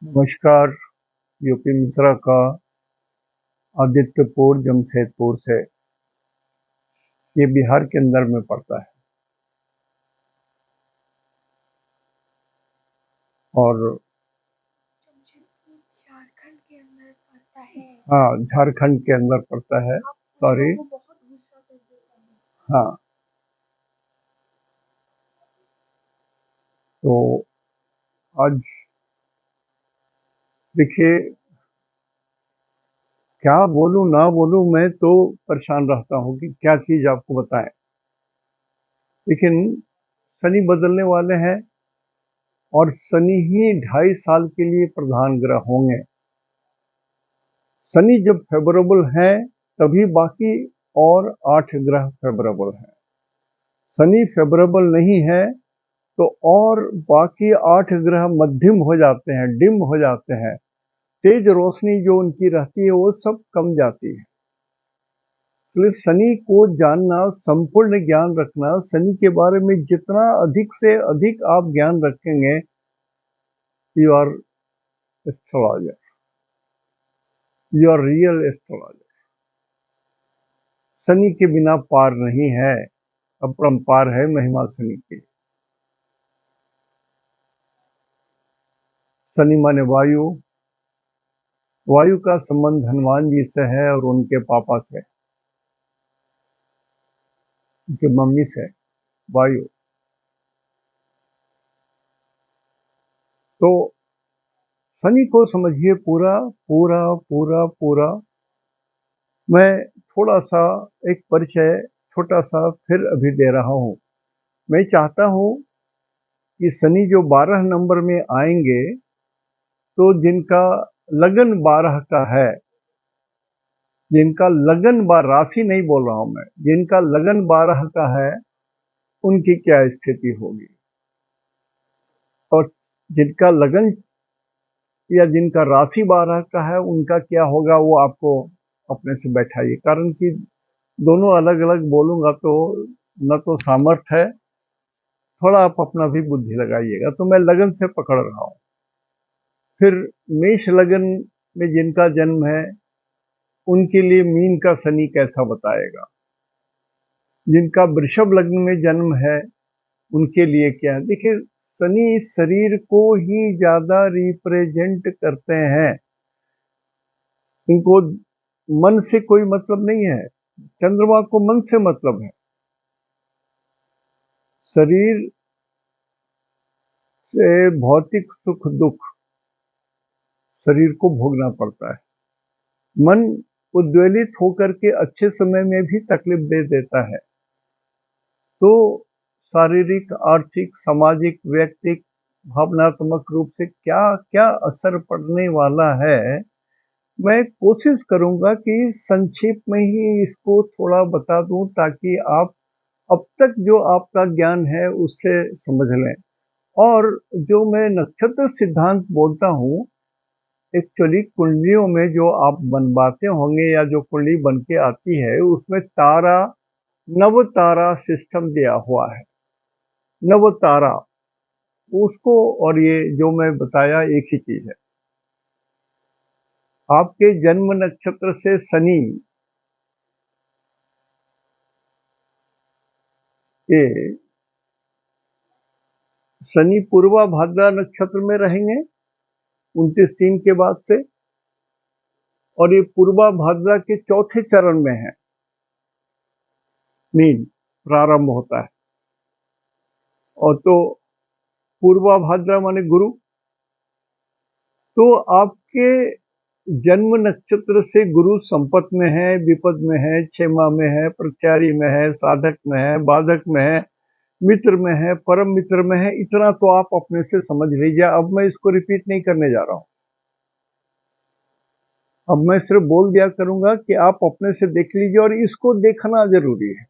नमस्कार। यूपी मित्रा का आदित्यपुर जमशेदपुर से। ये बिहार के अंदर में पड़ता है और झारखंड के अंदर पड़ता है। हाँ, झारखंड के अंदर पड़ता है। सॉरी, बहुत गुस्सा कर देता है। हाँ। तो आज देखिए, क्या बोलूं ना बोलूं, मैं तो परेशान रहता हूँ कि क्या चीज आपको बताएं। लेकिन शनि बदलने वाले हैं और शनि ही 2.5 साल के लिए प्रधान ग्रह होंगे। शनि जब फेवरेबल है तभी बाकी और 8 ग्रह फेवरेबल हैं। शनि फेवरेबल नहीं है तो और बाकी 8 ग्रह मध्यम हो जाते हैं, डिम हो जाते हैं। तेज रोशनी जो उनकी रहती है वो सब कम जाती है। इसलिए शनि को जानना, संपूर्ण ज्ञान रखना, शनि के बारे में जितना अधिक से अधिक आप ज्ञान रखेंगे, you are astrologer, you are real astrologer. Shani के बिना पार नहीं है, अपरंपार है महिमा शनि की। शनि माने वायु, वायु का संबंध हनुमान जी से है और उनके पापा से, उनके मम्मी से, वायु। तो शनि को समझिए पूरा पूरा पूरा पूरा। मैं थोड़ा सा एक परिचय छोटा सा फिर अभी दे रहा हूं। मैं चाहता हूं कि शनि जो 12 नंबर में आएंगे, तो जिनका लगन 12 का है, जिनका लगन राशि नहीं बोल रहा हूं मैं, जिनका लगन 12 का है, उनकी क्या स्थिति होगी। और जिनका लगन या जिनका राशि 12 का है, उनका क्या होगा, वो आपको अपने से बैठाइए। कारण कि दोनों अलग अलग बोलूंगा तो न तो सामर्थ्य है, थोड़ा आप अपना भी बुद्धि लगाइएगा। तो मैं लगन से पकड़ रहा हूं। फिर मेष लगन में जिनका जन्म है, उनके लिए मीन का शनि कैसा बताएगा। जिनका वृषभ लग्न में जन्म है, उनके लिए क्या है। देखिए, शनि शरीर को ही ज्यादा रिप्रेजेंट करते हैं। इनको मन से कोई मतलब नहीं है। चंद्रमा को मन से मतलब है। शरीर से भौतिक सुख दुख शरीर को भोगना पड़ता है। मन उद्वेलित होकर के अच्छे समय में भी तकलीफ दे देता है। तो शारीरिक, आर्थिक, सामाजिक, व्यक्तिक, भावनात्मक रूप से क्या क्या असर पड़ने वाला है, मैं कोशिश करूंगा कि संक्षेप में ही इसको थोड़ा बता दूं, ताकि आप अब तक जो आपका ज्ञान है उससे समझ लें। और जो मैं नक्षत्र सिद्धांत बोलता हूं, एक्चुअली कुंडलियों में जो आप बनवाते होंगे या जो कुंडली बन के आती है, उसमें तारा, नव तारा सिस्टम दिया हुआ है। नव तारा, उसको और ये जो मैं बताया एक ही चीज है। आपके जन्म नक्षत्र से शनि के शनि पूर्वा भाद्रा नक्षत्र में रहेंगे 29/3 के बाद से, और ये पूर्वा भाद्रा के चौथे चरण में है। मीन प्रारंभ होता है। और तो पूर्वा भाद्रा माने गुरु। तो आपके जन्म नक्षत्र से गुरु संपत में है, विपद में है, क्षेमा में है, प्रत्यारी में है, साधक में है, बाधक में है, मित्र में है, परम मित्र में है। इतना तो आप अपने से समझ लीजिए। अब मैं इसको रिपीट नहीं करने जा रहा हूं। अब मैं सिर्फ बोल दिया करूंगा कि आप अपने से देख लीजिए। और इसको देखना जरूरी है।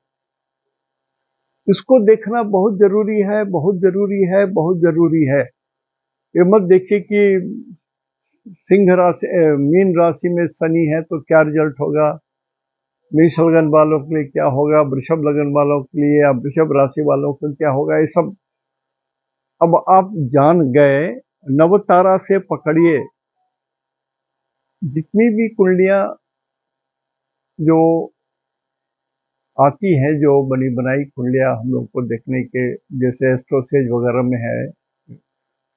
इसको देखना बहुत जरूरी है, बहुत जरूरी है, बहुत जरूरी है। ये मत देखिए कि सिंह राशि, मीन राशि में शनि है तो क्या रिजल्ट होगा, मेष लगन वालों के लिए क्या होगा, वृषभ लगन वालों के लिए या वृषभ राशि वालों को क्या होगा, ये सब अब आप जान गए। नवतारा से पकड़िए, जितनी भी कुंडलियां जो आती हैं, जो बनी बनाई कुंडलियां हम लोग को देखने के, जैसे एस्ट्रोसेज वगैरह में है,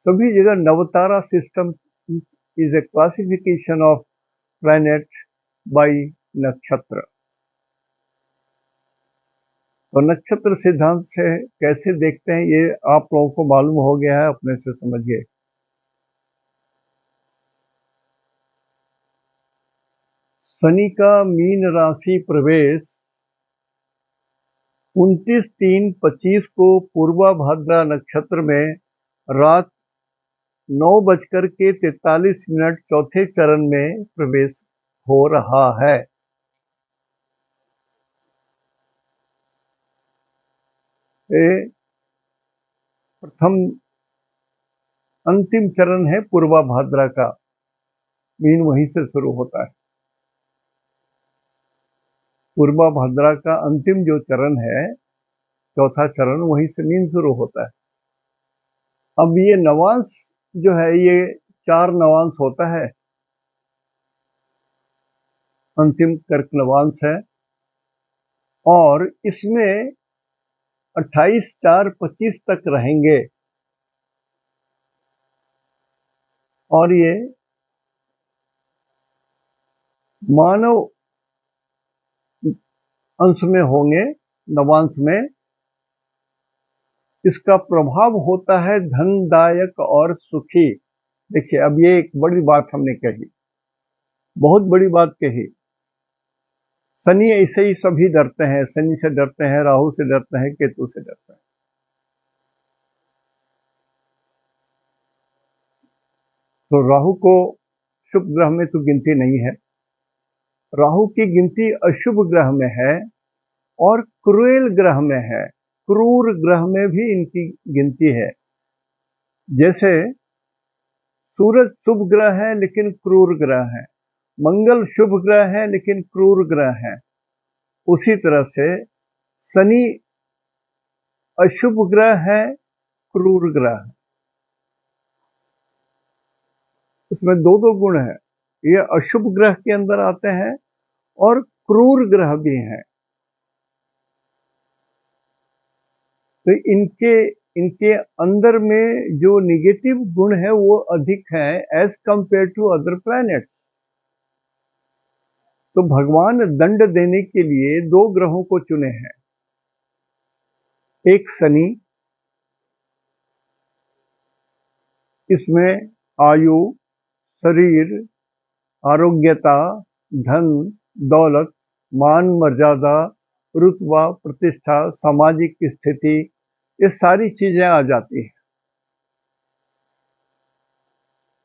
सभी जगह Navatara system is a classification of planet by nakshatra. तो नक्षत्र सिद्धांत से कैसे देखते हैं ये आप लोगों को मालूम हो गया है, अपने से समझिए। शनि का मीन राशि प्रवेश 29/3/25 को पूर्वा भाद्रा नक्षत्र में रात 9:43 चौथे चरण में प्रवेश हो रहा है। ये प्रथम अंतिम चरण है पूर्वा भाद्रा का, मीन वहीं से शुरू होता है। पूर्वा भाद्रा का अंतिम जो चरण है, चौथा चरण, वहीं से मीन शुरू होता है। अब ये नवांश जो है, ये 4 नवांश होता है, अंतिम कर्क नवांश है, और इसमें 28/4/25 तक रहेंगे, और ये मानव अंश में होंगे, नवांश में। इसका प्रभाव होता है धनदायक और सुखी। देखिए, अब ये एक बड़ी बात हमने कही, बहुत बड़ी बात कही। शनि ऐसे ही सभी डरते हैं, शनि से डरते हैं, राहु से डरते हैं, केतु से डरते हैं। तो राहु को शुभ ग्रह में तो गिनती नहीं है, राहु की गिनती अशुभ ग्रह में है और क्रूएल ग्रह में है, क्रूर ग्रह में भी इनकी गिनती है। जैसे सूरज शुभ ग्रह है लेकिन क्रूर ग्रह है, मंगल शुभ ग्रह है लेकिन क्रूर ग्रह है, उसी तरह से शनि अशुभ ग्रह है, क्रूर ग्रह है। इसमें दो दो गुण है, ये अशुभ ग्रह के अंदर आते हैं और क्रूर ग्रह भी हैं। तो इनके अंदर में जो निगेटिव गुण है वो अधिक है as compare to other planet. तो भगवान दंड देने के लिए 2 ग्रहों को चुने हैं, एक शनि, इसमें आयु, शरीर, आरोग्यता, धन, दौलत, मान मर्यादा, रुतबा, प्रतिष्ठा, सामाजिक स्थिति, ये सारी चीजें आ जाती हैं।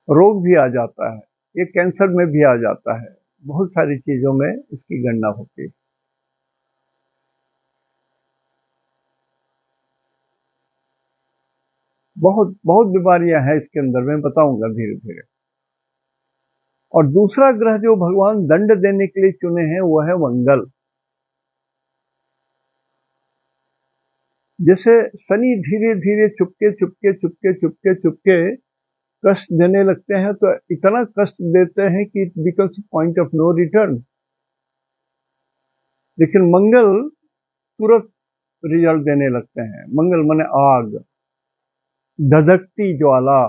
रोग भी आ जाता है, ये कैंसर में भी आ जाता है, बहुत सारी चीजों में इसकी गणना होती है। बहुत बहुत बीमारियां हैं इसके अंदर, मैं बताऊंगा धीरे धीरे। और दूसरा ग्रह जो भगवान दंड देने के लिए चुने हैं वो है मंगल। जैसे शनि धीरे धीरे चुपके चुपके चुपके चुपके चुपके कष्ट देने लगते हैं, तो इतना कष्ट देते हैं कि it becomes point of no return. लेकिन मंगल तुरंत रिजल्ट देने लगते हैं। मंगल माने आग, धधकती ज्वाला,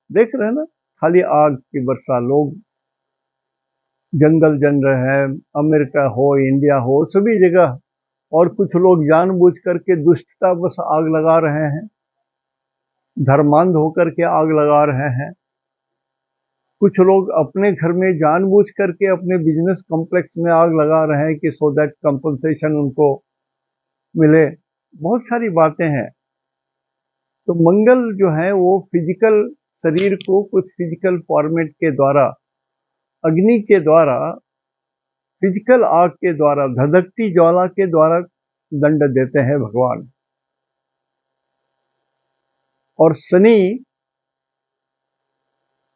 देख रहे हैं ना, खाली आग की वर्षा। लोग जंगल जल रहे हैं, अमेरिका हो, इंडिया हो, सभी जगह। और कुछ लोग जानबूझ करके दुष्टता बस आग लगा रहे हैं, धर्मांध होकर के आग लगा रहे हैं। कुछ लोग अपने घर में जानबूझ करके अपने बिजनेस कॉम्प्लेक्स में आग लगा रहे हैं कि सो दैट कंपनसेशन उनको मिले। बहुत सारी बातें हैं। तो मंगल जो है वो फिजिकल शरीर को कुछ फिजिकल फॉर्मेट के द्वारा, अग्नि के द्वारा, फिजिकल आग के द्वारा, धधकती ज्वाला के द्वारा दंड देते हैं भगवान। और शनि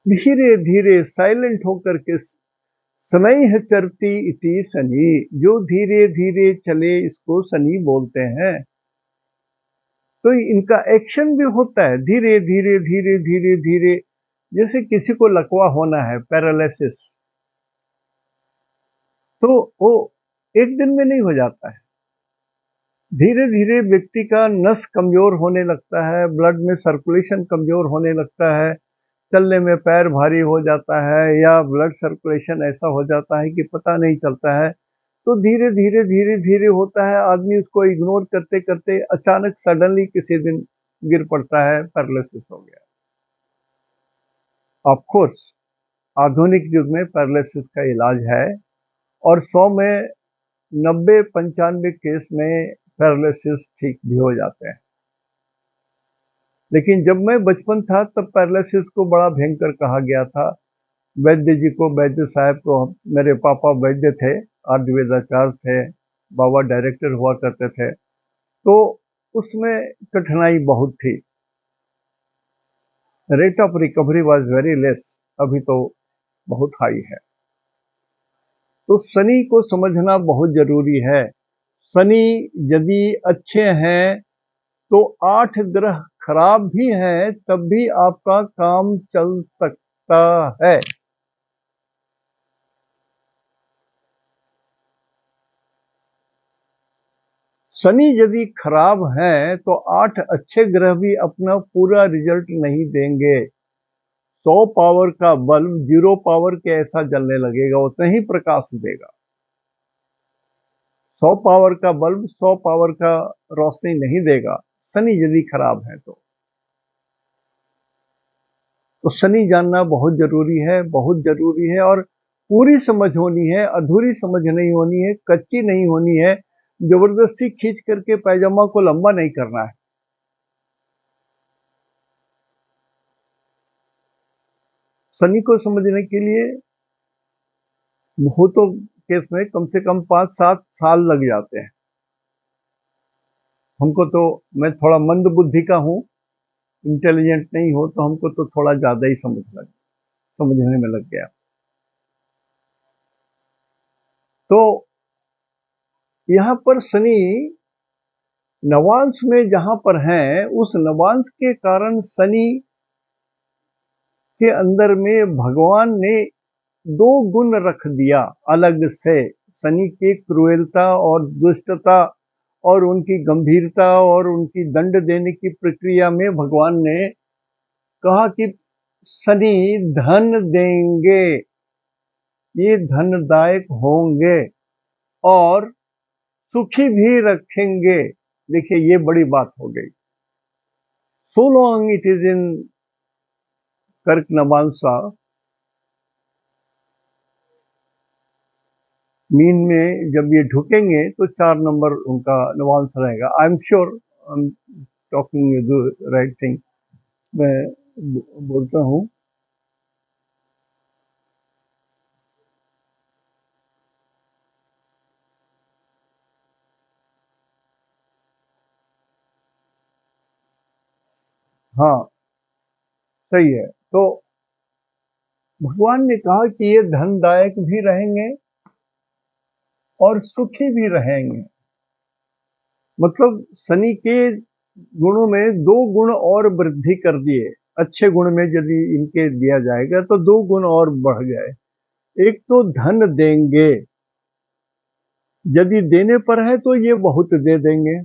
धीरे धीरे साइलेंट होकर के, शनैः चरति इति शनि, जो धीरे धीरे चले इसको शनि बोलते हैं। तो इनका एक्शन भी होता है धीरे धीरे धीरे धीरे धीरे। जैसे किसी को लकवा होना है, पैरालिसिस, तो वो एक दिन में नहीं हो जाता है। धीरे धीरे व्यक्ति का नस कमजोर होने लगता है, ब्लड में सर्कुलेशन कमजोर होने लगता है, चलने में पैर भारी हो जाता है, या ब्लड सर्कुलेशन ऐसा हो जाता है कि पता नहीं चलता है। तो धीरे धीरे धीरे धीरे होता है, आदमी उसको इग्नोर करते करते अचानक सडनली किसी दिन गिर पड़ता है, पैरालिसिस हो गया। ऑफ कोर्स आधुनिक युग में पैरालिसिस का इलाज है, और 100 में 90-95 केस में पैरालिसिस ठीक भी हो जाते हैं। लेकिन जब मैं बचपन था तब पैरालिसिस को बड़ा भयंकर कहा गया था। वैद्य जी को, वैद्य साहब को, मेरे पापा वैद्य थे, आर्यवेदाचार्य थे, बाबा डायरेक्टर हुआ करते थे, तो उसमें कठिनाई बहुत थी। Rate of recovery was very less, अभी तो बहुत हाई है। तो शनि को समझना बहुत जरूरी है। शनि यदि अच्छे हैं तो 8 ग्रह खराब भी हैं तब भी आपका काम चल सकता है। शनि यदि खराब हैं तो 8 अच्छे ग्रह भी अपना पूरा रिजल्ट नहीं देंगे। 100 पावर का बल्ब 0 पावर के ऐसा जलने लगेगा, उतना ही प्रकाश देगा। 100 पावर का बल्ब 100 पावर का रोशनी नहीं देगा, शनि यदि खराब है तो शनि जानना बहुत जरूरी है, बहुत जरूरी है। और पूरी समझ होनी है, अधूरी समझ नहीं होनी है, कच्ची नहीं होनी है। जबरदस्ती खींच करके पैजामा को लंबा नहीं करना है। शनि को समझने के लिए बहुतों केस में कम से कम 5-7 साल लग जाते हैं। हमको तो, मैं थोड़ा मंद बुद्धि का हूं, इंटेलिजेंट नहीं हो, तो हमको तो थोड़ा ज्यादा ही समझने में लग गया। तो यहां पर शनि नवांश में जहां पर हैं, उस नवांश के कारण शनि के अंदर में भगवान ने 2 गुण रख दिया अलग से। शनि की क्रूरता और दुष्टता और उनकी गंभीरता और उनकी दंड देने की प्रक्रिया में भगवान ने कहा कि शनि धन देंगे, ये धनदायक होंगे और सुखी भी रखेंगे। देखिए ये बड़ी बात हो गई। So long it is in कर्क नवांशा, मीन में जब ये ढुकेंगे तो 4 नंबर उनका नवांश रहेगा। I am sure I am talking the right thing, मैं बोलता हूं। हाँ सही है। तो भगवान ने कहा कि ये धनदायक भी रहेंगे और सुखी भी रहेंगे। मतलब शनि के गुणों में 2 गुण और वृद्धि कर दिए। अच्छे गुण में यदि इनके दिया जाएगा तो 2 गुण और बढ़ गए। एक तो धन देंगे, यदि देने पर है तो ये बहुत दे देंगे,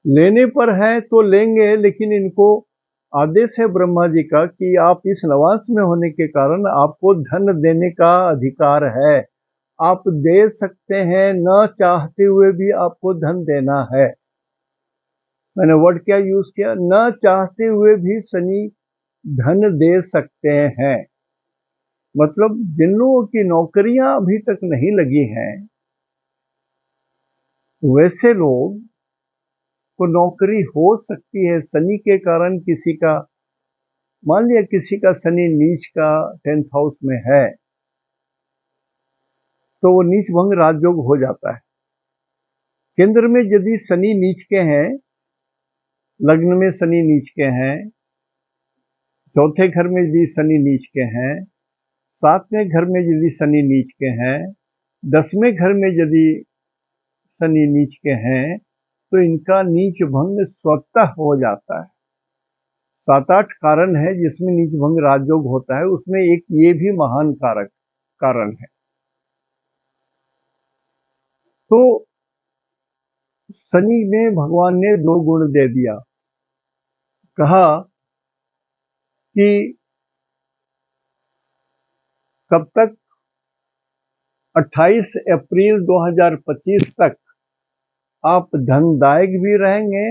लेने पर है तो लेंगे, लेकिन इनको आदेश है ब्रह्मा जी का कि आप इस नवांश में होने के कारण आपको धन देने का अधिकार है। आप दे सकते हैं, न चाहते हुए भी आपको धन देना है। मैंने वर्ड क्या यूज किया, न चाहते हुए भी शनि धन दे सकते हैं। मतलब जिन लोगों की नौकरियां अभी तक नहीं लगी हैं, वैसे लोग को नौकरी हो सकती है। शनि के कारण किसी का, मान लिया किसी का शनि नीच का 10th हाउस में है, तो वो नीच भंग राजयोग हो जाता है। केंद्र में यदि शनि नीच के हैं, लग्न में शनि नीच के हैं, चौथे घर में यदि शनि नीच के हैं, 7वें घर में यदि शनि नीच के हैं, 10वें घर में यदि शनि नीच के हैं, तो इनका नीच भंग स्वतः हो जाता है। 7-8 कारण है जिसमें नीच भंग राजयोग होता है, उसमें एक ये भी महान कारण है। तो शनि में भगवान ने 2 गुण दे दिया, कहा कि कब तक, 28 अप्रैल 2025 तक आप धनदायक भी रहेंगे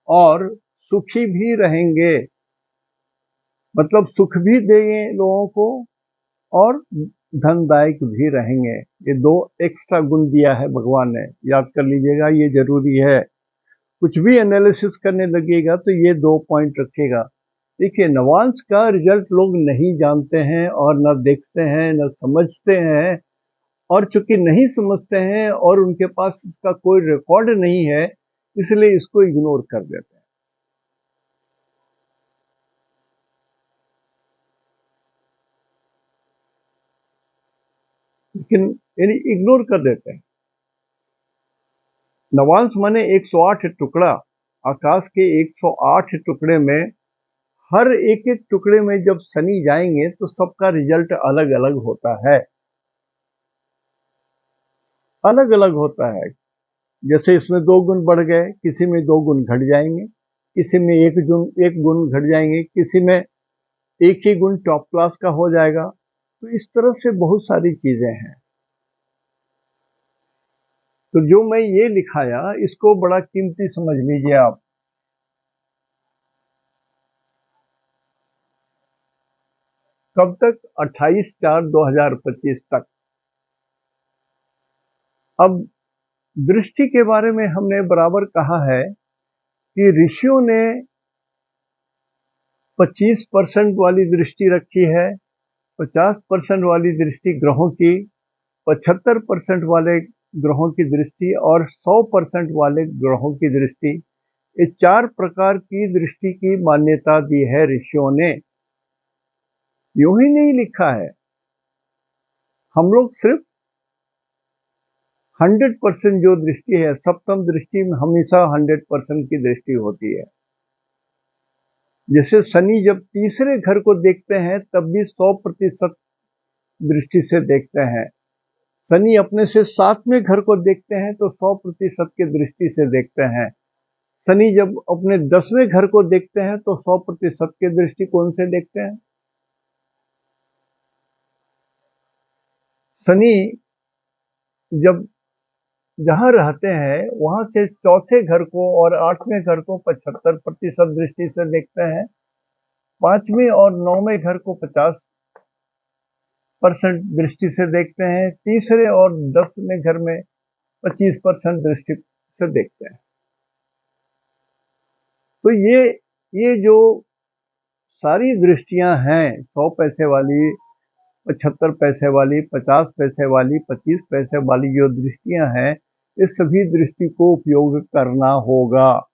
और सुखी भी रहेंगे, मतलब सुख भी देंगे लोगों को और धनदायक भी रहेंगे। ये 2 एक्स्ट्रा गुण दिया है भगवान ने, याद कर लीजिएगा, ये जरूरी है। कुछ भी एनालिसिस करने लगेगा तो ये 2 पॉइंट रखेगा। देखिए, नवांश का रिजल्ट लोग नहीं जानते हैं और न देखते हैं न समझते हैं, और चूंकि नहीं समझते हैं और उनके पास इसका कोई रिकॉर्ड नहीं है, इसलिए इसको इग्नोर कर देते हैं। लेकिन यानी इग्नोर कर देते हैं। नवांश माने 108 टुकड़ा, आकाश के 108 टुकड़े में हर एक एक टुकड़े में जब शनि जाएंगे तो सबका रिजल्ट अलग अलग होता है, अलग अलग होता है। जैसे इसमें 2 गुण बढ़ गए, किसी में 2 गुण घट जाएंगे, किसी में एक गुण घट जाएंगे, किसी में एक ही गुण टॉप क्लास का हो जाएगा। तो इस तरह से बहुत सारी चीजें हैं। तो जो मैं ये लिखाया, इसको बड़ा कीमती समझ लीजिए आप। कब तक? 28/4/2025 तक। अब दृष्टि के बारे में हमने बराबर कहा है कि ऋषियों ने 25% वाली दृष्टि रखी है, 50% वाली दृष्टि ग्रहों की, 75% वाले ग्रहों की दृष्टि और 100% वाले ग्रहों की दृष्टि। ये 4 प्रकार की दृष्टि की मान्यता दी है ऋषियों ने। यूं ही नहीं लिखा है, हम लोग सिर्फ 100% जो दृष्टि है, सप्तम दृष्टि में हमेशा 100% की दृष्टि होती है। जैसे शनि जब तीसरे घर को देखते हैं तब भी 100% दृष्टि से देखते हैं। शनि अपने से 7वें घर को देखते हैं तो 100% की दृष्टि से देखते हैं। शनि जब अपने 10वें घर को देखते हैं तो 100% के दृष्टिकोण से देखते हैं। शनि जब जहां रहते हैं वहां से चौथे घर को और 8वें घर को 75% दृष्टि से देखते हैं, 5वें और 9वें घर को 50% दृष्टि से देखते हैं, तीसरे और 10वें घर में 25% दृष्टि से देखते हैं। तो ये जो सारी दृष्टियां हैं, 100 पैसे वाली, 75 पैसे वाली, 50 पैसे वाली, 25 पैसे वाली जो दृष्टियां हैं, इस सभी दृष्टि को उपयोग करना होगा।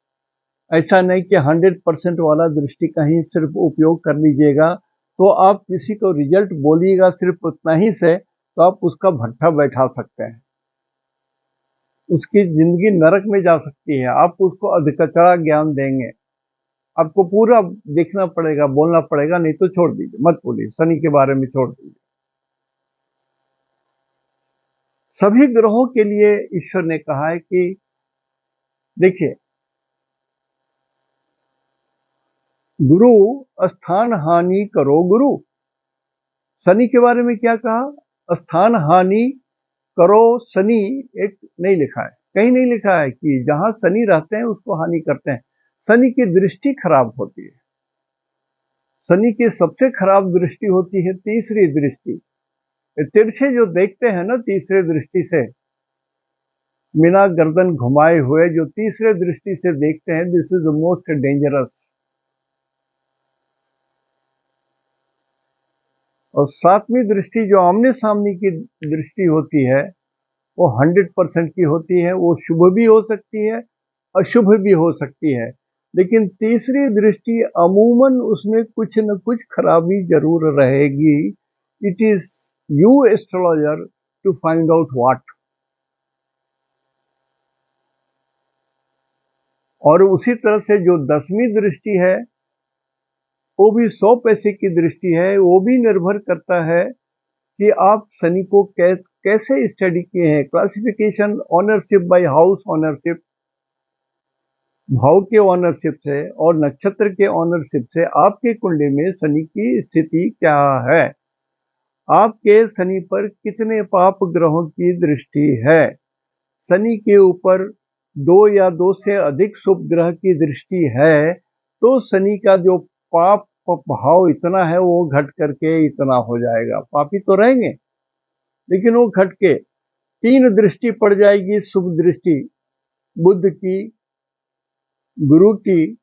ऐसा नहीं कि 100% वाला दृष्टि का ही सिर्फ उपयोग कर लीजिएगा, तो आप किसी को रिजल्ट बोलिएगा सिर्फ उतना ही से, तो आप उसका भट्ठा बैठा सकते हैं, उसकी जिंदगी नरक में जा सकती है। आप उसको अधकचरा ज्ञान देंगे, आपको पूरा देखना पड़ेगा, बोलना पड़ेगा, नहीं तो छोड़ दीजिए, मत बोलिए, शनि के बारे में छोड़ दीजिए। सभी ग्रहों के लिए ईश्वर ने कहा है कि देखिए, गुरु स्थान हानि करो गुरु। शनि के बारे में क्या कहा? स्थान हानि करो शनि। एक नहीं लिखा है, कहीं नहीं लिखा है कि जहां शनि रहते हैं उसको हानि करते हैं। शनि की दृष्टि खराब होती है। शनि की सबसे खराब दृष्टि होती है तीसरी दृष्टि। तिरछे जो देखते हैं ना तीसरे दृष्टि से, बिना गर्दन घुमाए हुए जो तीसरे दृष्टि से देखते हैं, this is the most dangerous. और 7वीं दृष्टि जो आमने सामने की दृष्टि होती है, वो 100% की होती है। वो शुभ भी हो सकती है, अशुभ भी हो सकती है, लेकिन तीसरी दृष्टि अमूमन उसमें कुछ न कुछ खराबी जरूर रहेगी। It is you astrologer to find out what. और उसी तरह से जो 10वीं दृष्टि है वो भी 100 पैसे की दृष्टि है। वो भी निर्भर करता है कि आप शनि को कैसे स्टडी किए हैं। Classification ownership by house ownership, भाव के ऑनरशिप से और नक्षत्र के ऑनरशिप से आपकी कुंडली में शनि की स्थिति क्या है, आपके शनि पर कितने पाप ग्रहों की दृष्टि है। शनि के ऊपर 2 या 2 से अधिक शुभ ग्रह की दृष्टि है तो शनि का जो पाप भाव इतना है वो घट करके इतना हो जाएगा। पापी तो रहेंगे लेकिन वो घट के 3 दृष्टि पड़ जाएगी, शुभ दृष्टि बुध की, गुरु की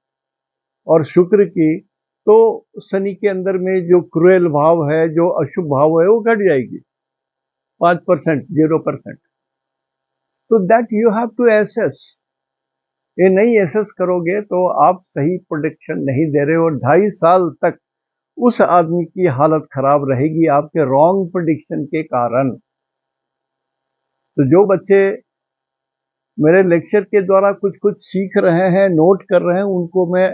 और शुक्र की, तो शनि के अंदर में जो क्रूएल भाव है, जो अशुभ भाव है वो घट जाएगी 5%, 0%। तो that you have to assess. ये नहीं एसेस करोगे तो आप सही प्रोडिक्शन नहीं दे रहे हो। 2.5 साल तक उस आदमी की हालत खराब रहेगी आपके रॉन्ग प्रेडिक्शन के कारण। तो जो बच्चे मेरे लेक्चर के द्वारा कुछ कुछ सीख रहे हैं, नोट कर रहे हैं, उनको मैं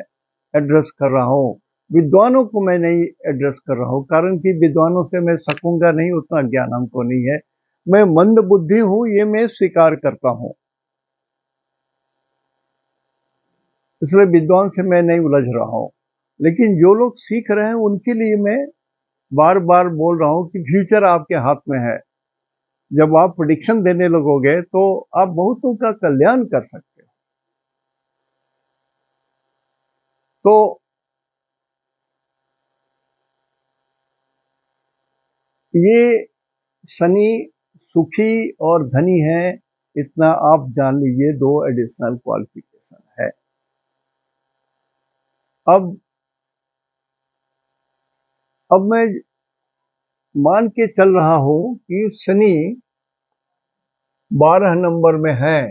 एड्रेस कर रहा हूँ। विद्वानों को मैं नहीं एड्रेस कर रहा हूँ, कारण कि विद्वानों से मैं सकूंगा नहीं, उतना ज्ञान हमको नहीं है। मैं मंद बुद्धि हूँ, ये मैं स्वीकार करता हूँ, इसलिए विद्वान से मैं नहीं उलझ रहा हूँ। लेकिन जो लोग सीख रहे हैं उनके लिए मैं बार बार बोल रहा हूँ कि फ्यूचर आपके हाथ में है। जब आप प्रेडिक्शन देने लगोगे तो आप बहुतों का कल्याण कर सकते हो। तो ये शनि सुखी और धनी है, इतना आप जान लीजिए। 2 एडिशनल क्वालिफिकेशन है। अब मैं मान के चल रहा हूं कि शनि 12 नंबर में है,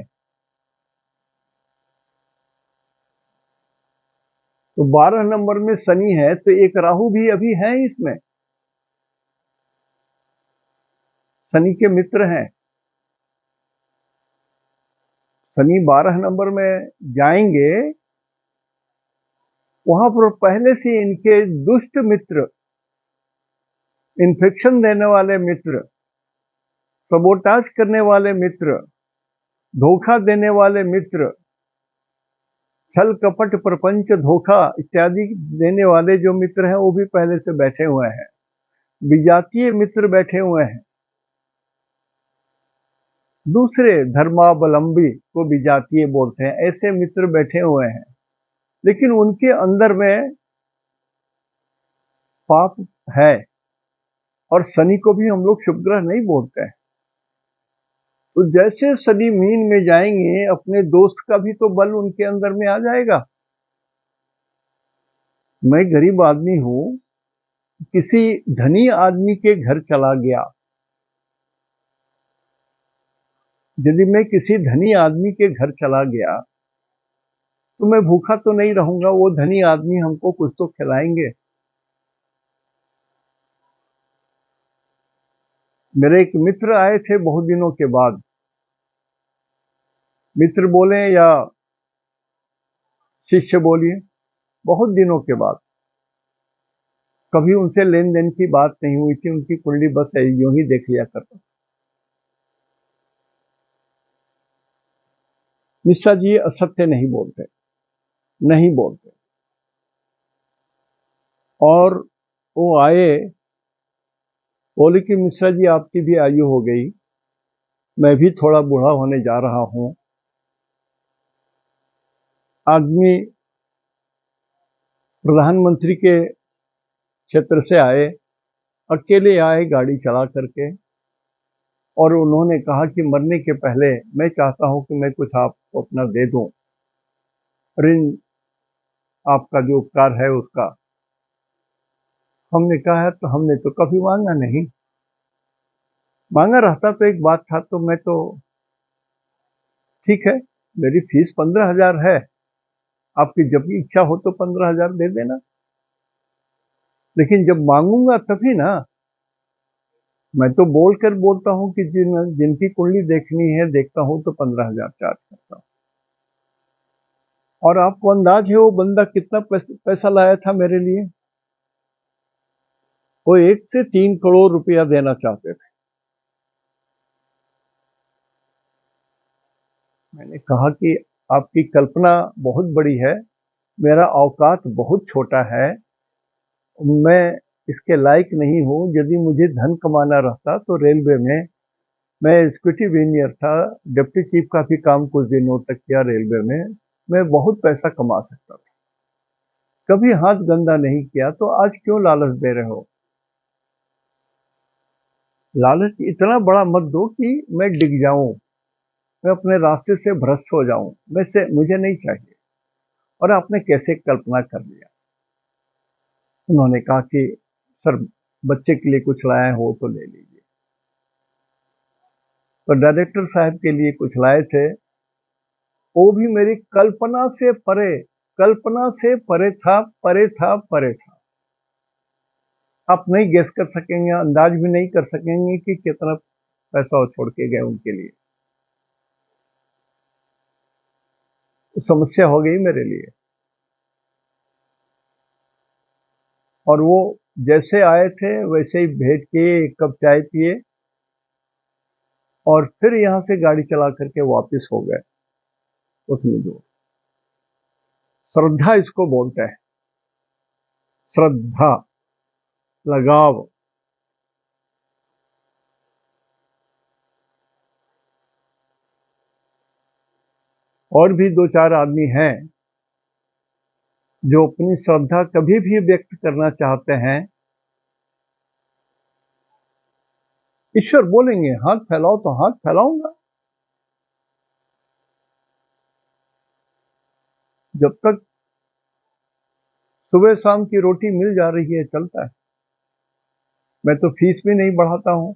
तो 12 नंबर में शनि है तो एक राहु भी अभी है इसमें, शनि के मित्र हैं। शनि 12 नंबर में जाएंगे, वहां पर पहले से इनके दुष्ट मित्र, इन्फेक्शन देने वाले मित्र, सबोटाज करने वाले मित्र, धोखा देने वाले मित्र, छल कपट प्रपंच धोखा इत्यादि देने वाले जो मित्र हैं वो भी पहले से बैठे हुए हैं। विजातीय मित्र बैठे हुए हैं। दूसरे धर्मावलंबी को विजातीय बोलते हैं, ऐसे मित्र बैठे हुए हैं। लेकिन उनके अंदर में पाप है। और शनि को भी हम लोग शुभ ग्रह नहीं बोलते हैं। तो जैसे शनि मीन में जाएंगे, अपने दोस्त का भी तो बल उनके अंदर में आ जाएगा। मैं गरीब आदमी हूं, किसी धनी आदमी के घर चला गया, यदि मैं किसी धनी आदमी के घर चला गया तो मैं भूखा तो नहीं रहूंगा, वो धनी आदमी हमको कुछ तो खिलाएंगे। मेरे एक मित्र आए थे बहुत दिनों के बाद, मित्र बोले या शिष्य बोलिए, बहुत दिनों के बाद। कभी उनसे लेन देन की बात नहीं हुई थी, उनकी कुंडली बस यूं ही देख लिया करता। मिश्रा जी असत्य नहीं बोलते, नहीं बोलते। और वो आए, बोले कि मिश्रा जी आपकी भी आयु हो गई, मैं भी थोड़ा बूढ़ा होने जा रहा हूं। आदमी प्रधानमंत्री के क्षेत्र से आए, अकेले आए गाड़ी चला करके, और उन्होंने कहा कि मरने के पहले मैं चाहता हूं कि मैं कुछ आपको अपना दे दूं, ऋण आपका जो उपकार है उसका। हमने कहा है तो हमने तो कभी मांगा नहीं, मांगा रहता तो एक बात था, तो मैं तो ठीक है, मेरी फीस 15,000 है, आपकी जब भी इच्छा हो तो 15,000 दे देना, लेकिन जब मांगूंगा तभी ना। मैं तो बोलकर बोलता हूं कि जिनकी कुंडली देखनी है देखता हूं तो 15,000 चार्ज करता हूं। और आपको अंदाज है वो बंदा कितना पैसा लाया था मेरे लिए? वो 1 से 3 करोड़ रुपया देना चाहते थे। मैंने कहा कि आपकी कल्पना बहुत बड़ी है, मेरा औकात बहुत छोटा है, मैं इसके लायक नहीं हूँ। यदि मुझे धन कमाना रहता तो रेलवे में मैं एग्जीक्यूटिव इंजीनियर था, डिप्टी चीफ का भी काम कुछ दिनों तक किया रेलवे में, मैं बहुत पैसा कमा सकता था। कभी हाथ गंदा नहीं किया, तो आज क्यों लालच दे रहे हो? लालच इतना बड़ा मत दो कि मैं डिग जाऊं, मैं अपने रास्ते से भ्रष्ट हो जाऊं, मुझे नहीं चाहिए। और आपने कैसे कल्पना कर लिया? उन्होंने कहा कि सर, बच्चे के लिए कुछ लाए हो तो ले लीजिए। तो डायरेक्टर साहब के लिए कुछ लाए थे, वो भी मेरी कल्पना से परे, कल्पना से परे था, परे था, परे था। आप नहीं गेस कर सकेंगे, अंदाज भी नहीं कर सकेंगे कि कितना पैसा वो छोड़ के गए उनके लिए। तो समस्या हो गई मेरे लिए। और वो जैसे आए थे वैसे ही भेंट किए, 1 कप चाय पिए और फिर यहां से गाड़ी चला करके वापस हो गए उतनी दूर। श्रद्धा इसको बोलते हैं, श्रद्धा, लगाव। और भी 2-4 आदमी हैं जो अपनी श्रद्धा कभी भी व्यक्त करना चाहते हैं। ईश्वर बोलेंगे हाथ फैलाओ तो हाथ फैलाऊंगा। जब तक सुबह शाम की रोटी मिल जा रही है चलता है। मैं तो फीस भी नहीं बढ़ाता हूं,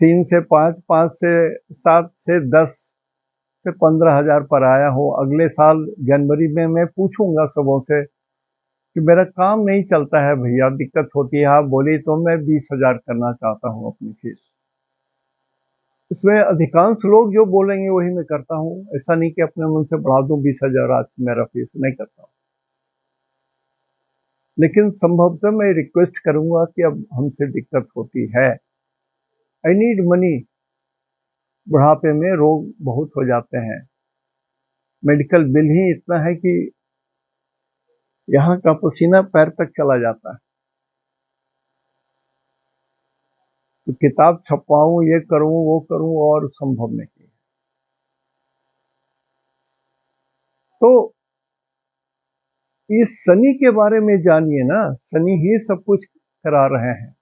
3 से 5, 5 से 7 से 10 से 15,000 पर आया हूं। अगले साल जनवरी में मैं पूछूंगा सबों से कि मेरा काम नहीं चलता है भैया, दिक्कत होती है, आप बोली तो मैं 20,000 करना चाहता हूं अपनी फीस। इसमें अधिकांश लोग जो बोलेंगे वही मैं करता हूं। ऐसा नहीं कि अपने मन से बढ़ा दूं 20,000 आज मेरा फीस, नहीं करता हूं। लेकिन संभवतः मैं रिक्वेस्ट करूंगा कि अब हमसे दिक्कत होती है, आई नीड मनी। बुढ़ापे में रोग बहुत हो जाते हैं, मेडिकल बिल ही इतना है कि यहाँ का पसीना पैर तक चला जाता है। तो किताब छपवाऊं, ये करूं वो करूं, और संभव नहीं है। तो इस शनि के बारे में जानिए ना, शनि ही सब कुछ करा रहे हैं।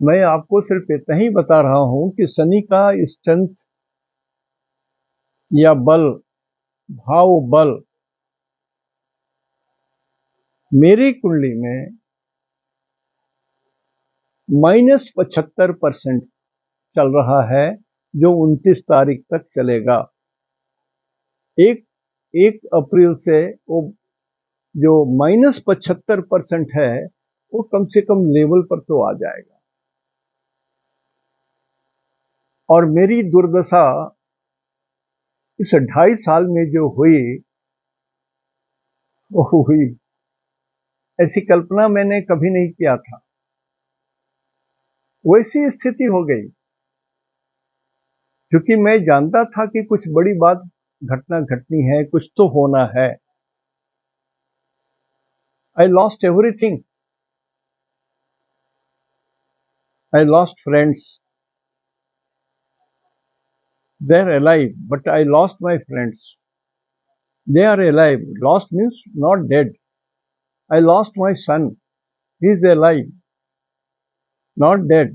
मैं आपको सिर्फ इतना ही बता रहा हूं कि शनि का स्ट्रेंथ या बल, भाव बल मेरी कुंडली में -75% चल रहा है, जो 29 तारीख तक चलेगा। 1 अप्रैल से वो जो -75% है वो कम से कम लेवल पर तो आ जाएगा। और मेरी दुर्दशा इस 2.5 साल में जो हुई वो हुई, ऐसी कल्पना मैंने कभी नहीं किया था। वैसी स्थिति हो गई क्योंकि मैं जानता था कि कुछ बड़ी बात घटना घटनी है, कुछ तो होना है। I lost everything, I lost friends, they are alive, but I lost my friends. They are alive. Lost means not dead. I lost my son. He is alive, not dead.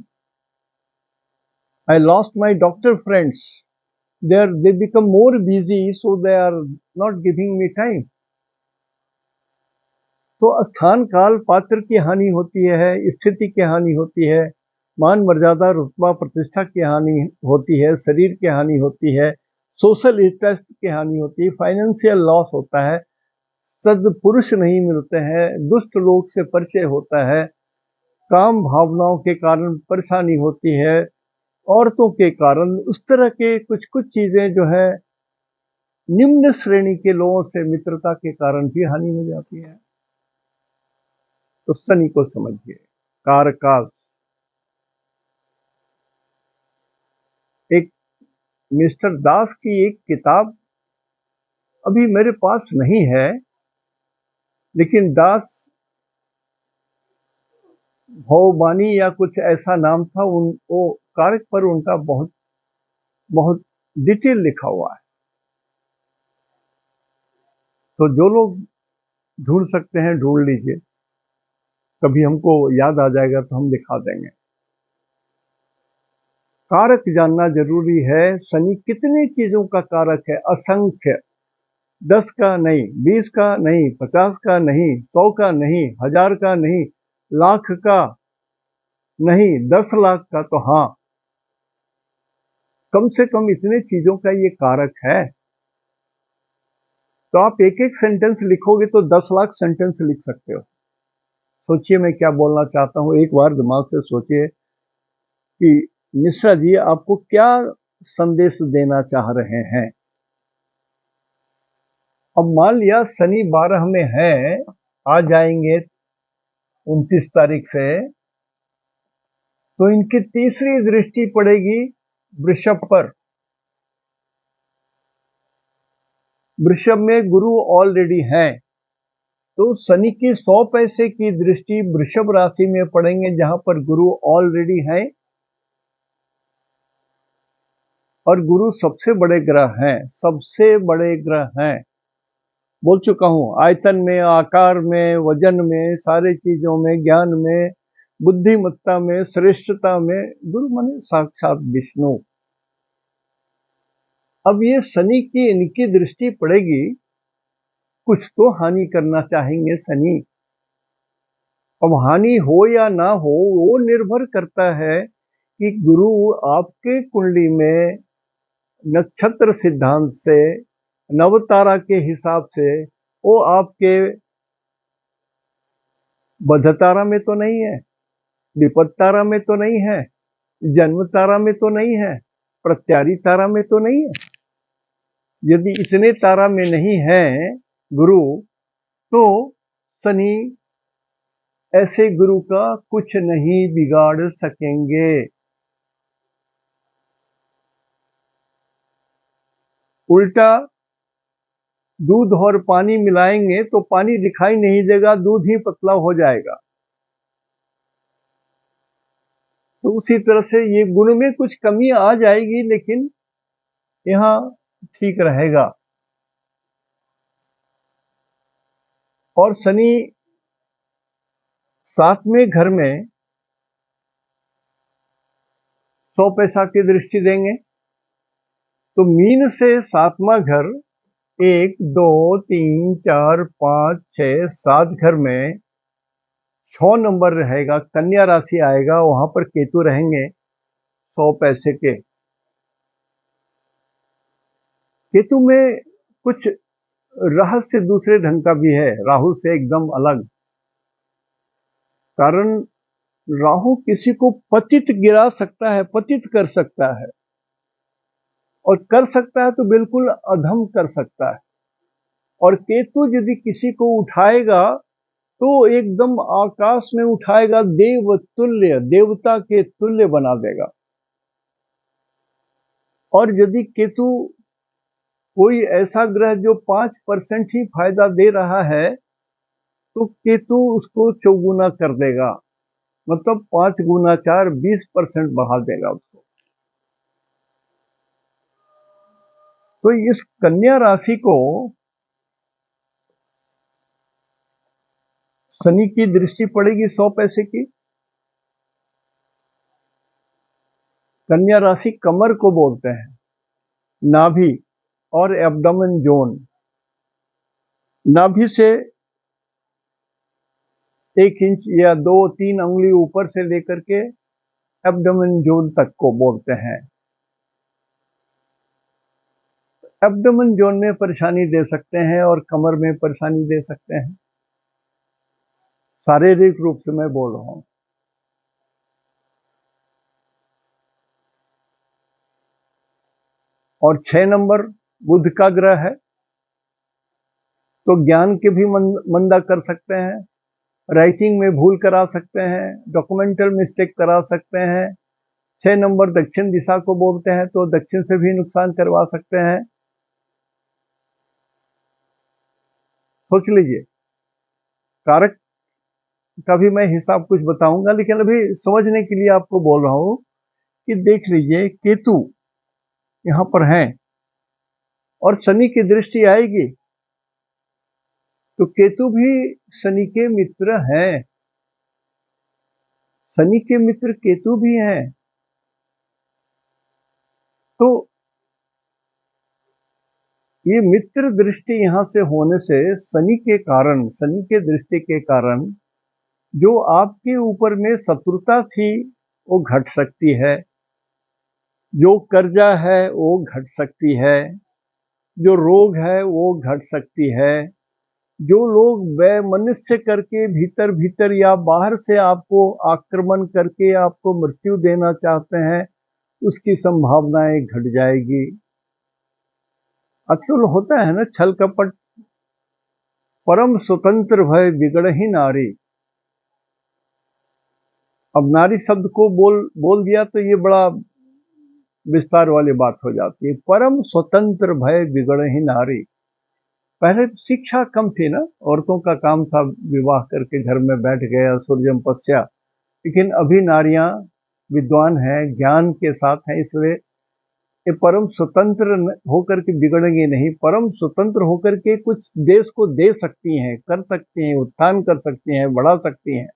I lost my doctor friends. They become more busy, so they are not giving me time. तो स्थान काल पात्र की हानि होती है, स्थिति की हानि होती है, मान मर्यादा रुतबा प्रतिष्ठा की हानि होती है, शरीर की हानि होती है, सोशल स्टेटस की हानि होती है, फाइनेंशियल लॉस होता है, सद्पुरुष नहीं मिलते हैं, दुष्ट लोग से परिचय होता है, काम भावनाओं के कारण परेशानी होती है, औरतों के कारण, उस तरह के कुछ कुछ चीजें जो है निम्न श्रेणी के लोगों से मित्रता के कारण भी हानि हो जाती है। तो शनि को समझिए। कारकास, एक मिस्टर दास की एक किताब अभी मेरे पास नहीं है, लेकिन दास भवबानी या कुछ ऐसा नाम था, वो कारक पर उनका बहुत बहुत डिटेल लिखा हुआ है। तो जो लोग ढूंढ सकते हैं ढूंढ लीजिए, कभी हमको याद आ जाएगा तो हम दिखा देंगे। कारक जानना जरूरी है। शनि कितनी चीजों का कारक है, असंख्य। 10 का नहीं, 20 का नहीं, 50 का नहीं, 100 का नहीं, 1000 का नहीं, लाख का नहीं, 10 लाख का तो हाँ, कम से कम इतने चीजों का ये कारक है। तो आप एक एक सेंटेंस लिखोगे तो 10 लाख सेंटेंस लिख सकते हो। सोचिए मैं क्या बोलना चाहता हूं, एक बार दिमाग से सोचिए कि मिश्रा जी आपको क्या संदेश देना चाह रहे हैं। अब मान लिया शनि 12 में है, आ जाएंगे 29 तारीख से, तो इनकी तीसरी दृष्टि पड़ेगी वृषभ पर। वृषभ में गुरु ऑलरेडी हैं, तो शनि की 100 पैसे की दृष्टि वृषभ राशि में पड़ेंगे जहां पर गुरु ऑलरेडी हैं। और गुरु सबसे बड़े ग्रह हैं, सबसे बड़े ग्रह हैं। बोल चुका हूं, आयतन में, आकार में, वजन में, सारे चीजों में, ज्ञान में, बुद्धिमत्ता में, श्रेष्ठता में गुरु माने साक्षात विष्णु। अब ये शनि की इनकी दृष्टि पड़ेगी, कुछ तो हानि करना चाहेंगे शनि। अब हानि हो या ना हो वो निर्भर करता है कि गुरु आपके कुंडली में नक्षत्र सिद्धांत से, नवतारा के हिसाब से, वो आपके बध तारा में तो नहीं है, विपद तारा में तो नहीं है, जन्म तारा में तो नहीं है, प्रत्यारी तारा में तो नहीं है। यदि इतने तारा में नहीं है गुरु, तो शनि ऐसे गुरु का कुछ नहीं बिगाड़ सकेंगे। उल्टा दूध और पानी मिलाएंगे तो पानी दिखाई नहीं देगा, दूध ही पतला हो जाएगा। तो उसी तरह से ये गुण में कुछ कमी आ जाएगी, लेकिन यहां ठीक रहेगा। और शनि 7वें घर में 100 पैसा की दृष्टि देंगे, तो मीन से 7वां घर 1 2 3 4 5 6 7 घर में 6 नंबर रहेगा, कन्या राशि आएगा, वहां पर केतु रहेंगे 100 पैसे के। केतु में कुछ रहस्य दूसरे ढंग का भी है, राहु से एकदम अलग। कारण राहु किसी को पतित गिरा सकता है, पतित कर सकता है, और कर सकता है तो बिल्कुल अधम कर सकता है। और केतु यदि किसी को उठाएगा तो एकदम आकाश में उठाएगा, देव तुल्य, देवता के तुल्य बना देगा। और यदि केतु कोई ऐसा ग्रह जो 5% ही फायदा दे रहा है, तो केतु उसको चौगुना कर देगा, मतलब 5 गुना 4 20% बढ़ा देगा उसको। तो इस कन्या राशि को शनि की दृष्टि पड़ेगी 100 पैसे की। कन्या राशि कमर को बोलते हैं, नाभि और एब्डोमेन जोन। नाभि से 1 इंच या 2-3 अंगुली ऊपर से लेकर के एब्डोमेन जोन तक को बोलते हैं। एब्डोमेन जोन में परेशानी दे सकते हैं और कमर में परेशानी दे सकते हैं, शारीरिक रूप से मैं बोल रहा हूं। और 6 नंबर बुध का ग्रह है, तो ज्ञान के भी मंदा कर सकते हैं, राइटिंग में भूल करा सकते हैं, डॉक्यूमेंटल मिस्टेक करा सकते हैं। 6 नंबर दक्षिण दिशा को बोलते हैं, तो दक्षिण से भी नुकसान करवा सकते हैं। सोच लीजिए, कारक का भी मैं हिसाब कुछ बताऊंगा, लेकिन अभी समझने के लिए आपको बोल रहा हूं कि देख लीजिए, केतु यहां पर है और शनि की दृष्टि आएगी, तो केतु भी शनि के मित्र हैं, शनि के मित्र केतु भी हैं। तो ये मित्र दृष्टि यहां से होने से शनि के कारण, शनि के दृष्टि के कारण जो आपके ऊपर में शत्रुता थी वो घट सकती है, जो कर्जा है वो घट सकती है, जो रोग है वो घट सकती है, जो लोग वैमनस्य करके भीतर भीतर या बाहर से आपको आक्रमण करके आपको मृत्यु देना चाहते हैं, उसकी संभावनाएं घट जाएगी। अक्सर होता है ना छल कपट, परम स्वतंत्र भय बिगड़ही नारी। अब नारी शब्द को बोल दिया तो ये बड़ा विस्तार वाली बात हो जाती है। परम स्वतंत्र भय बिगड़ही नारी। पहले शिक्षा कम थी ना, औरतों का काम था विवाह करके घर में बैठ गया सूर्यम पश्या, लेकिन अभी नारियां विद्वान हैं, ज्ञान के साथ हैं, इसलिए ये परम स्वतंत्र होकर के बिगड़ेंगे नहीं, परम स्वतंत्र होकर के कुछ देश को दे सकती हैं, कर सकती हैं, उत्थान कर सकती हैं, बढ़ा सकती हैं।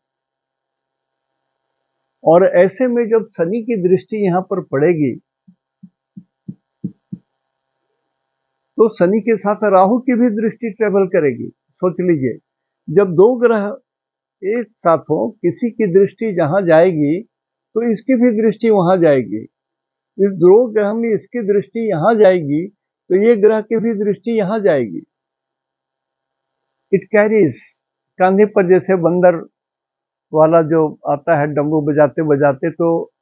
और ऐसे में जब शनि की दृष्टि यहां पर पड़ेगी, तो शनि के साथ राहु की भी दृष्टि ट्रेवल करेगी। सोच लीजिए, जब दो ग्रह एक साथ हो, किसी की दृष्टि जहां जाएगी तो इसकी भी दृष्टि वहां जाएगी, इस दो ग्रह में इसकी दृष्टि यहां जाएगी तो ये ग्रह की भी दृष्टि यहां जाएगी। इट कैरीज, कांधे पर जैसे बंदर वाला जो आता है डमरू बजाते बजाते, तो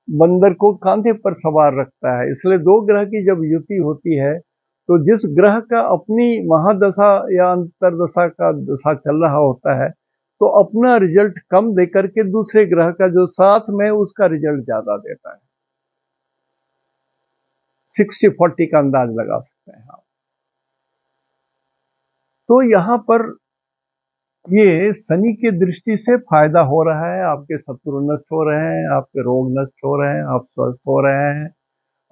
बंदर को कांधे पर सवार रखता है। इसलिए दो ग्रह की जब युति होती है, तो जिस ग्रह का अपनी महादशा या अंतरदशा का दशा चल रहा होता है, तो अपना रिजल्ट कम देकर के दूसरे ग्रह का जो साथ में उसका रिजल्ट ज्यादा देता है। 60-40 का अंदाज लगा सकते हैं आप। तो यहां पर ये शनि की दृष्टि से फायदा हो रहा है, आपके शत्रु नष्ट हो रहे हैं, आपके रोग नष्ट हो रहे हैं, आप स्वस्थ हो रहे हैं,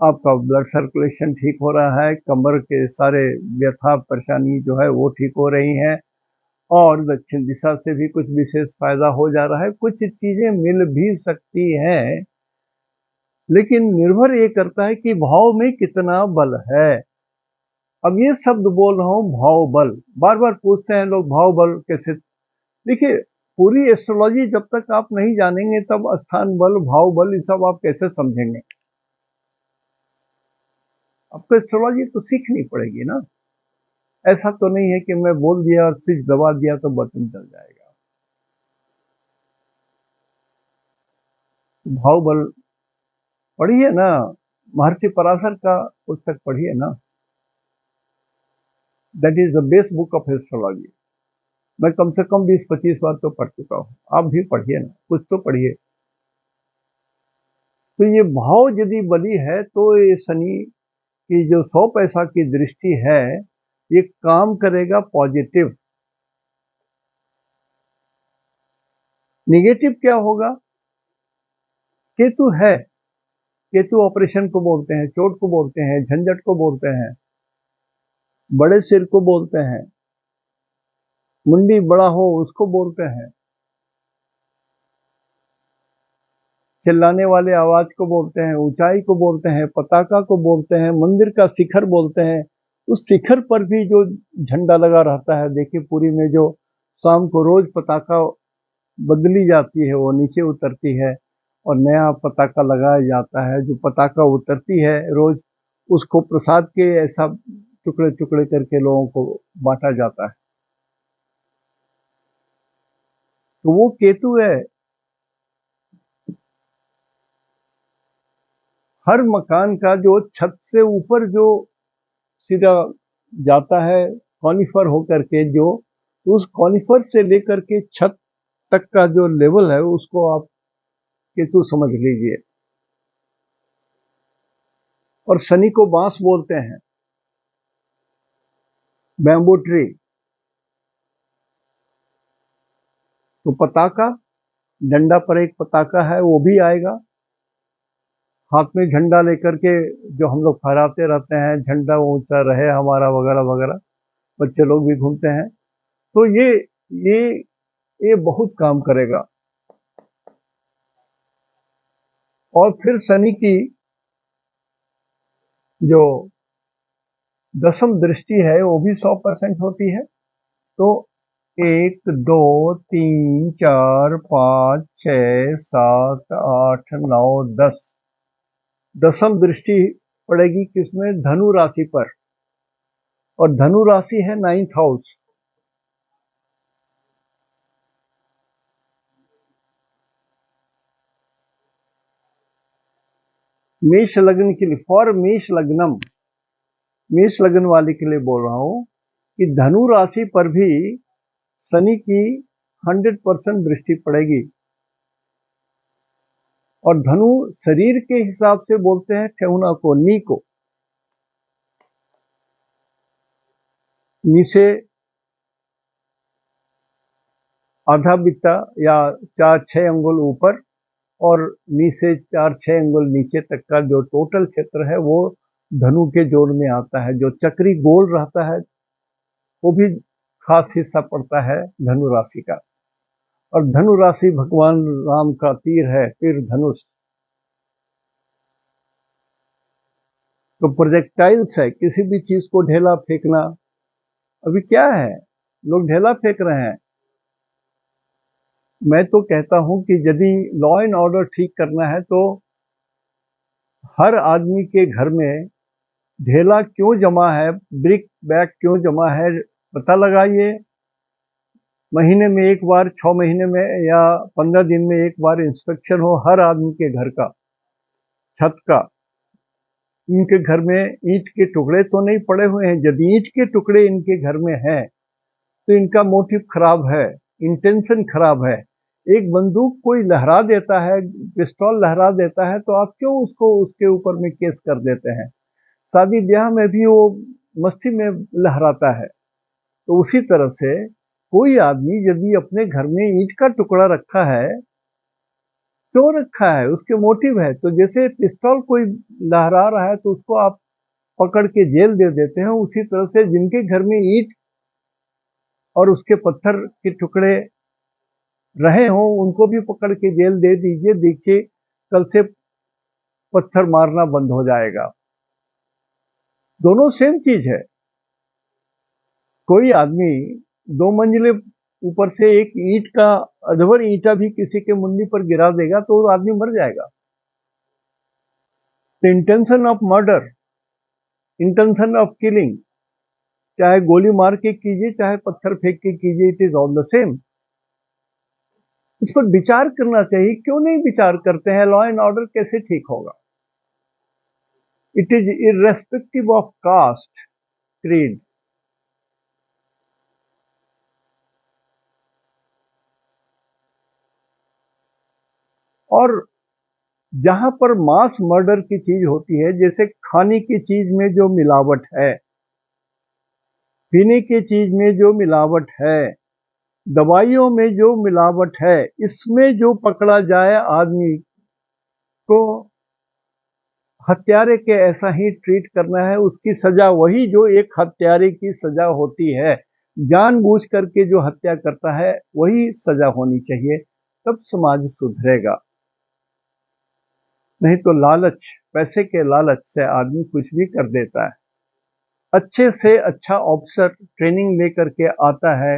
आपका ब्लड सर्कुलेशन ठीक हो रहा है, कमर के सारे व्यथा परेशानी जो है वो ठीक हो रही हैं, और दक्षिण दिशा से भी कुछ विशेष फायदा हो जा रहा है। कुछ चीजें मिल भी सकती हैं, लेकिन निर्भर ये करता है कि भाव में कितना बल है। अब ये शब्द बोल रहा हूं, भाव बल, बार बार पूछते हैं लोग भाव बल कैसे। देखिए, पूरी एस्ट्रोलॉजी जब तक आप नहीं जानेंगे तब स्थान बल, भाव बल, ये सब आप कैसे समझेंगे। आपको एस्ट्रोलॉजी तो सीखनी पड़ेगी ना, ऐसा तो नहीं है कि मैं बोल दिया और स्विच दबा दिया तो बटन चल जाएगा। भाव बल पढ़िए ना, महर्षि पराशर का पुस्तक पढ़िए ना, that is the best book of astrology. मैं कम से कम 20-25 बार तो पढ़ चुका हूं, आप भी पढ़िए ना, कुछ तो पढ़िए। तो ये भाव यदि बली है तो ये शनि की जो 100 पैसा की दृष्टि है, ये काम करेगा पॉजिटिव। निगेटिव क्या होगा? केतु है, केतु ऑपरेशन को बोलते हैं, चोट को बोलते हैं, झंझट को बोलते हैं, बड़े सिर को बोलते हैं, मुंडी बड़ा हो उसको बोलते हैं, चिल्लाने वाले आवाज को बोलते हैं, ऊंचाई को बोलते हैं, पताका को बोलते हैं, मंदिर का शिखर बोलते हैं। उस शिखर पर भी जो झंडा लगा रहता है, देखिए पुरी में जो शाम को रोज पताका बदली जाती है, वो नीचे उतरती है और नया पताका लगाया जाता है। जो पताका उतरती है रोज, उसको प्रसाद के ऐसा टुकड़े टुकड़े करके लोगों को बांटा जाता है। तो वो केतु है। हर मकान का जो छत से ऊपर जो सीधा जाता है कॉनिफर होकर के, जो उस कॉनिफर से लेकर के छत तक का जो लेवल है उसको आप केतु समझ लीजिए। और शनि को बांस बोलते हैं, बैम्बू ट्री। तो पताका, डंडा पर एक पताका है, वो भी आएगा। हाथ में झंडा लेकर के जो हम लोग फहराते रहते हैं, झंडा ऊंचा रहे हमारा, वगैरह वगैरह, बच्चे लोग भी घूमते हैं। तो ये ये बहुत काम करेगा। और फिर शनि की जो दशम दृष्टि है वो भी 100% होती है। तो 1 2 3 4 5 6 7 8 9 10 दशम दृष्टि पड़ेगी किसमें? धनु राशि पर। और धनु राशि है 9th हाउस। मेष लग्न के लिए, फॉर मेष लग्नम, मेष लग्न वाले के लिए बोल रहा हूं कि धनु राशि पर भी शनि की 100% दृष्टि पड़ेगी। और धनु शरीर के हिसाब से बोलते हैं ठेहुना को, नी को। नी से आधा बित्ता या 4-6 अंगुल ऊपर, और नी से 4-6 अंगुल नीचे तक का जो टोटल क्षेत्र है वो धनु के जोड़ में आता है। जो चक्री गोल रहता है वो भी खास हिस्सा पड़ता है धनु राशि का। और धनु राशि भगवान राम का तीर है, तीर धनुष। तो प्रोजेक्टाइल्स है, किसी भी चीज को ढेला फेंकना। अभी क्या है, लोग ढेला फेंक रहे हैं। मैं तो कहता हूं कि यदि लॉ एंड ऑर्डर ठीक करना है तो हर आदमी के घर में ढेला क्यों जमा है, ब्रिक बैग क्यों जमा है, पता लगाइए। महीने में एक बार, 6 महीने में या 15 दिन में एक बार इंस्पेक्शन हो हर आदमी के घर का, छत का। इनके घर में ईंट के टुकड़े तो नहीं पड़े हुए हैं? यदि ईंट के टुकड़े इनके घर में हैं तो इनका मोटिव खराब है, इंटेंशन खराब है। एक बंदूक कोई लहरा देता है, पिस्तौल लहरा देता है, तो आप क्यों उसको उसके ऊपर में केस कर देते हैं? शादी ब्याह में भी वो मस्ती में लहराता है। तो उसी तरह से कोई आदमी यदि अपने घर में ईंट का टुकड़ा रखा है, क्यों रखा है, उसके मोटिव है। तो जैसे पिस्तौल कोई लहरा रहा है तो उसको आप पकड़ के जेल दे देते हैं, उसी तरह से जिनके घर में ईंट और उसके पत्थर के टुकड़े रहे हों उनको भी पकड़ के जेल दे दीजिए। देखिए कल से पत्थर मारना बंद हो जाएगा। दोनों सेम चीज है। कोई आदमी 2 मंजिले ऊपर से एक ईंट का अधवर ईंटा भी किसी के मुंडी पर गिरा देगा तो वो आदमी मर जाएगा। तो intention of murder, intention of killing, चाहे गोली मार के कीजिए चाहे पत्थर फेंक के कीजिए, it is all the same. इस पर विचार करना चाहिए। क्यों नहीं विचार करते हैं? लॉ एंड ऑर्डर कैसे ठीक होगा? It is irrespective of caste, creed. और जहां पर मास मर्डर की चीज होती है, जैसे खाने की चीज में जो मिलावट है, पीने की चीज में जो मिलावट है, दवाइयों में जो मिलावट है, इसमें जो पकड़ा जाए आदमी को हत्यारे के ऐसा ही ट्रीट करना है। उसकी सजा वही जो एक हत्यारे की सजा होती है, जानबूझ करके जो हत्या करता है वही सजा होनी चाहिए, तब समाज सुधरेगा। नहीं तो लालच, पैसे के लालच से आदमी कुछ भी कर देता है। अच्छे से अच्छा ऑफिसर ट्रेनिंग लेकर के आता है,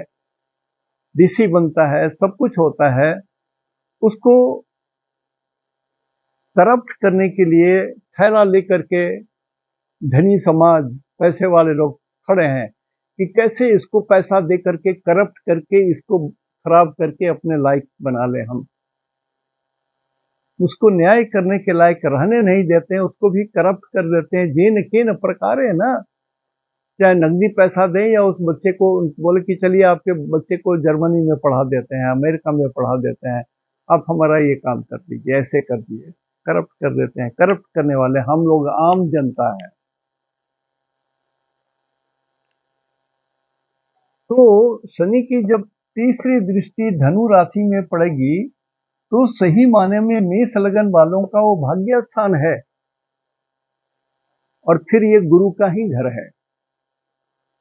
डीसी बनता है, सब कुछ होता है, उसको करप्ट करने के लिए थैला लेकर के धनी समाज, पैसे वाले लोग खड़े हैं कि कैसे इसको पैसा दे करके करप्ट करके इसको खराब करके अपने लायक बना ले। हम उसको न्याय करने के लायक रहने नहीं देते हैं, उसको भी करप्ट कर देते हैं। जेन केन प्रकार है ना, चाहे नकदी पैसा दें या उस बच्चे को बोले कि चलिए आपके बच्चे को जर्मनी में पढ़ा देते हैं, अमेरिका में पढ़ा देते हैं, आप हमारा ये काम कर दीजिए, ऐसे कर दीजिए। करप्ट कर देते हैं। करप्ट करने वाले हम लोग, आम जनता है। तो शनि की जब तीसरी दृष्टि धनु राशि में पड़ेगी तो सही माने में मेष लगन वालों का वो भाग्य स्थान है और फिर ये गुरु का ही घर है।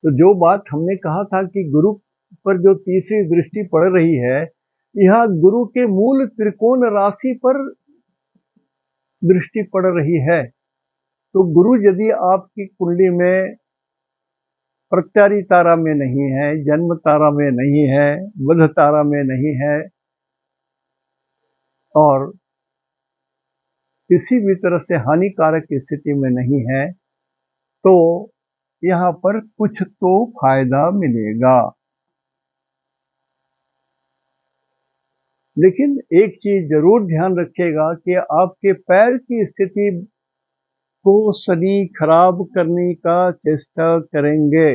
तो जो बात हमने कहा था कि गुरु पर जो तीसरी दृष्टि पड़ रही है, यह गुरु के मूल त्रिकोण राशि पर दृष्टि पड़ रही है। तो गुरु यदि आपकी कुंडली में प्रत्यारी तारा में नहीं है, जन्म तारा में नहीं है, बुध तारा में नहीं है और किसी भी तरह से हानिकारक स्थिति में नहीं है, तो यहां पर कुछ तो फायदा मिलेगा। लेकिन एक चीज जरूर ध्यान रखिएगा कि आपके पैर की स्थिति को शनि खराब करने का चेष्टा करेंगे।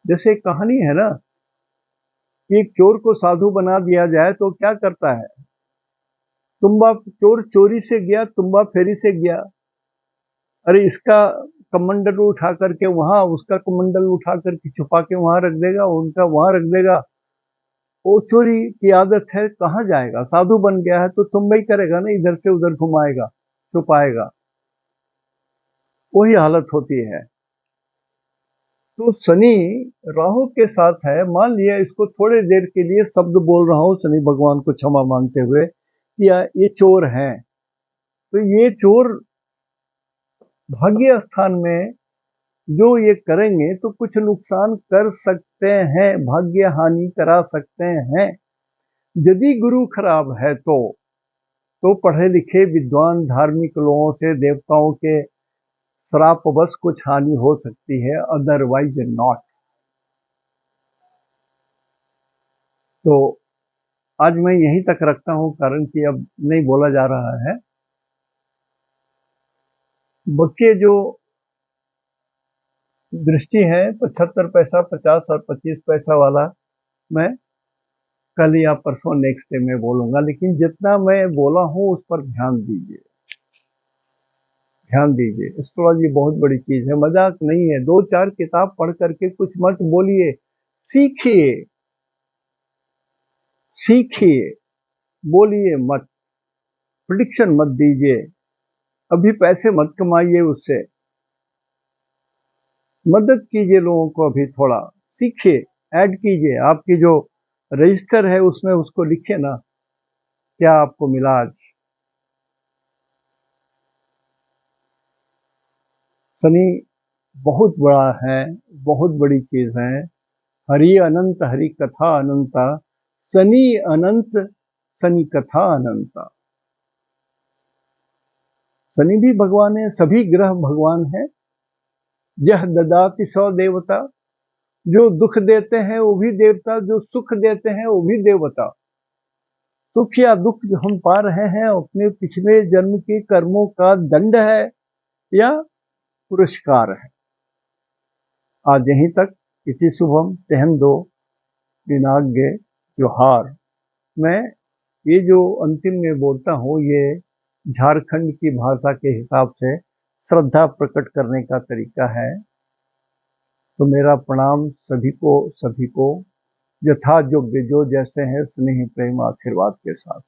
जैसे कहानी है ना कि चोर को साधु बना दिया जाए तो क्या करता है, चोर चोरी से गया, तुम्बा फेरी से गया, अरे इसका कमंडल उठा करके वहां, उसका कमंडल उठा करके छुपा के वहां रख देगा, उनका वहां रख देगा। वो चोरी की आदत है, कहाँ जाएगा, साधु बन गया है तो तुम्बा ही करेगा ना, इधर से उधर घुमाएगा, छुपाएगा, वही हालत होती है। तो शनि राहु के साथ है। मान लिया इसको थोड़े देर के लिए शब्द बोल रहा हूं शनि भगवान को क्षमा मांगते हुए कि ये चोर हैं, तो ये चोर भाग्य स्थान में जो ये करेंगे तो कुछ नुकसान कर सकते हैं, भाग्य हानि करा सकते हैं। यदि गुरु खराब है तो पढ़े लिखे विद्वान धार्मिक लोगों से, देवताओं के श्राप बस कुछ हानि हो सकती है, अदरवाइज नॉट। तो आज मैं यहीं तक रखता हूं, कारण कि अब नहीं बोला जा रहा है। बच्चे जो दृष्टि है 75 पैसा, 50 और 25 पैसा वाला, मैं कल या परसों नेक्स्ट डे में बोलूंगा, लेकिन जितना मैं बोला हूं उस पर ध्यान दीजिए, ध्यान दीजिए। एस्ट्रोलॉजी बहुत बड़ी चीज है, मजाक नहीं है। 2-4 किताब पढ़ करके कुछ मत बोलिए, सीखिए, सीखिए, बोलिए मत, प्रिडिक्शन मत दीजिए, अभी पैसे मत कमाइए उससे, मदद कीजिए लोगों को, अभी थोड़ा सीखिए, ऐड कीजिए, आपकी जो रजिस्टर है उसमें उसको लिखिए ना, क्या आपको मिला आज। शनि बहुत बड़ा है, बहुत बड़ी चीज है। हरि अनंत, हरि कथा अनंता, शनि अनंत, शनि कथा अनंता। शनि भी भगवान है, सभी ग्रह भगवान है। यह ददाति सौ देवता, जो दुख देते हैं वो भी देवता, जो सुख देते हैं वो भी देवता। सुख या दुख जो हम पा रहे हैं अपने पिछले जन्म के कर्मों का दंड है या पुरस्कार है। आज यहीं तक। इति शुभम तेहन दो दिनाग्य त्योहार। मैं ये जो अंतिम में बोलता हूँ, ये झारखंड की भाषा के हिसाब से श्रद्धा प्रकट करने का तरीका है। तो मेरा प्रणाम सभी को यथा योग्य जो जैसे हैं स्नेह प्रेम आशीर्वाद के साथ।